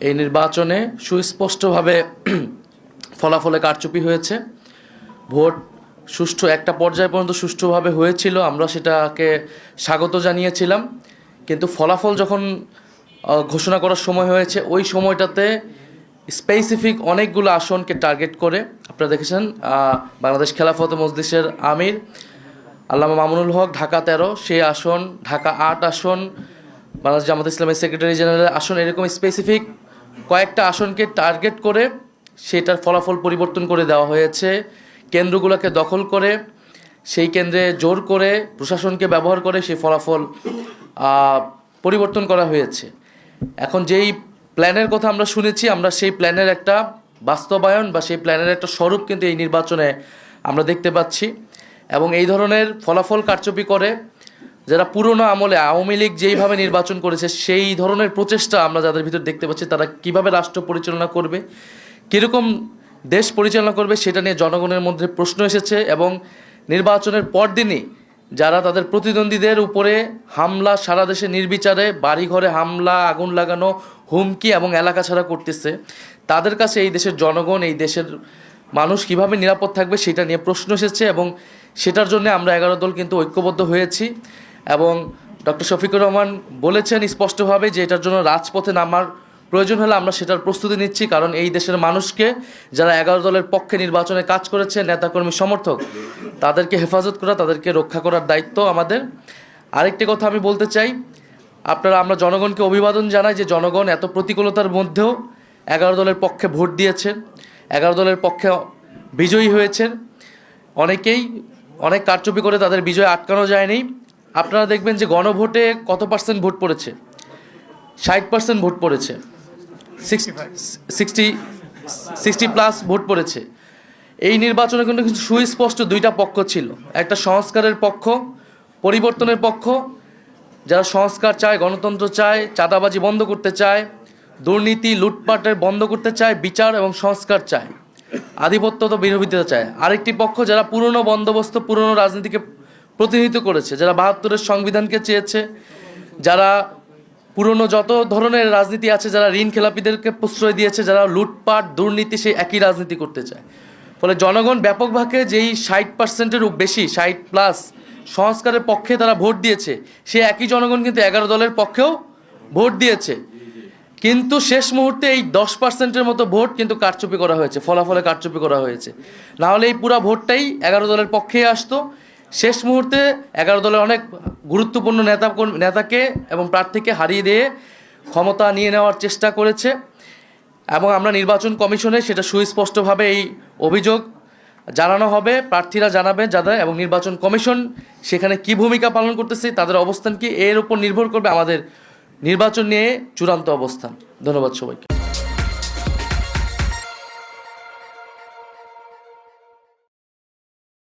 এই নির্বাচনে সুস্পষ্টভাবে ফলাফলে কারচুপি হয়েছে। ভোট সুষ্ঠু একটা পর্যায় পর্যন্ত সুষ্ঠুভাবে হয়েছিল, আমরা সেটাকে স্বাগত জানিয়েছিলাম। কিন্তু ফলাফল যখন ঘোষণা করার সময় হয়েছে, ওই সময়টাতে স্পেসিফিক অনেকগুলো আসনকে টার্গেট করে, আপনারা দেখেছেন বাংলাদেশ খেলাফত মজলিসের আমির আল্লামা মামুনুল হক ঢাকা 13, সেই আসন, ঢাকা 8 আসন, বাংলাদেশ জামাত ইসলামের সেক্রেটারি জেনারেল আসন, এরকম স্পেসিফিক কয়েকটা আসনকে টার্গেট করে সেটার ফলাফল পরিবর্তন করে দেওয়া হয়েছে। কেন্দ্রগুলোকে দখল করে, সেই কেন্দ্রে জোর করে, প্রশাসনকে ব্যবহার করে সেই ফলাফল পরিবর্তন করা হয়েছে। এখন যেই প্ল্যানের কথা আমরা শুনেছি, আমরা সেই প্ল্যানের একটা বাস্তবায়ন বা সেই প্ল্যানের একটা স্বরূপ কিন্তু এই নির্বাচনে আমরা দেখতে পাচ্ছি। এবং এই ধরনের ফলাফল কারচুপি করে যারা পুরনো আমলে আওয়ামী লীগ যেইভাবে নির্বাচন করেছে, সেই ধরনের প্রচেষ্টা আমরা যাদের ভিতর দেখতে পাচ্ছি, তারা কিভাবে রাষ্ট্র পরিচালনা করবে, কীরকম দেশ পরিচালনা করবে, সেটা নিয়ে জনগণের মধ্যে প্রশ্ন এসেছে। এবং নির্বাচনের পরদিনই যারা তাদের প্রতিদ্বন্দ্বীদের উপরে হামলা, সারা দেশে নির্বিচারে বাড়িঘরে হামলা, আগুন লাগানো, হুমকি এবং এলাকা ছাড়া করতেছে, তাদের কাছে এই দেশের জনগণ, এই দেশের মানুষ কিভাবে নিরাপদ থাকবে সেটা নিয়ে প্রশ্ন এসেছে। এবং সেটার জন্য আমরা 11 দল কিন্তু ঐক্যবদ্ধ হয়েছি। এবং ডক্টর শফিকুর রহমান বলেছেন স্পষ্টভাবে যে এটার জন্য রাজপথে নামার প্রয়োজন হলে আমরা সেটার প্রস্তুতি নিচ্ছি। কারণ এই দেশের মানুষকে, যারা 11 দলের পক্ষে নির্বাচনে কাজ করেছে, নেতাকর্মী সমর্থক, তাদেরকে হেফাজত করা, তাদেরকে রক্ষা করার দায়িত্ব আমাদের। আরেকটি কথা আমি বলতে চাই, আমরা জনগণকে অভিবাদন জানাই যে জনগণ এত প্রতিকূলতার মধ্যেও 11 দলের পক্ষে ভোট দিয়েছেন, 11 দলের পক্ষে বিজয়ী হয়েছেন। অনেকেই অনেক কারচুপি করে তাদের বিজয় আটকানো যায়নি। আপনারা দেখবেন যে গণভোটে কত পার্সেন্ট ভোট পড়েছে, 60% ভোট পড়েছে, 60+ ভোট পড়েছে। এই নির্বাচনে কিন্তু সুস্পষ্ট দুইটা পক্ষ ছিল, একটা সংস্কারের পক্ষ, পরিবর্তনের পক্ষ, যারা সংস্কার চায়, গণতন্ত্র চায়, চাঁদাবাজি বন্ধ করতে চায়, দুর্নীতি লুটপাটের বন্ধ করতে চায়, বিচার এবং সংস্কার চায়, আধিপত্য তো বিরোধিতা চায়। আরেকটি পক্ষ যারা পুরনো বন্দোবস্ত, পুরনো রাজনীতিকে প্রতিনিধিত্ব করেছে, যারা 72-এর সংবিধানকে চেয়েছে, যারা পুরনো যত ধরনের রাজনীতি আছে, যারা ঋণ খেলাপিদেরকে প্রশ্রয় দিয়েছে, যারা লুটপাট দুর্নীতি, সেই একই রাজনীতি করতে চায়। ফলে জনগণ ব্যাপকভাবে যেই 60%-এরও বেশি, 60+ সংস্কারের পক্ষে তারা ভোট দিয়েছে, সেই একই জনগণ কিন্তু 11 দলের পক্ষেও ভোট দিয়েছে। কিন্তু শেষ মুহূর্তে এই 10%-এর মতো ভোট কিন্তু কারচুপি করা হয়েছে, ফলাফলে কারচুপি করা হয়েছে। নাহলে এই পুরো ভোটটাই 11 দলের পক্ষেই আসতো। শেষ মুহূর্তে 11 দলের অনেক গুরুত্বপূর্ণ নেতাকে এবং প্রার্থীকে হারিয়ে দিয়ে ক্ষমতা নিয়ে নেওয়ার চেষ্টা করেছে। এবং আমরা নির্বাচন কমিশনে সেটা সুস্পষ্টভাবে এই অভিযোগ জানানো হবে, প্রার্থীরা জানাবেন যাদের, এবং নির্বাচন কমিশন সেখানে কি ভূমিকা পালন করতেছে, তাদের অবস্থান কি, এর উপর নির্ভর করবে আমাদের নির্বাচন নিয়ে চূড়ান্ত অবস্থান। ধন্যবাদ সবাইকে।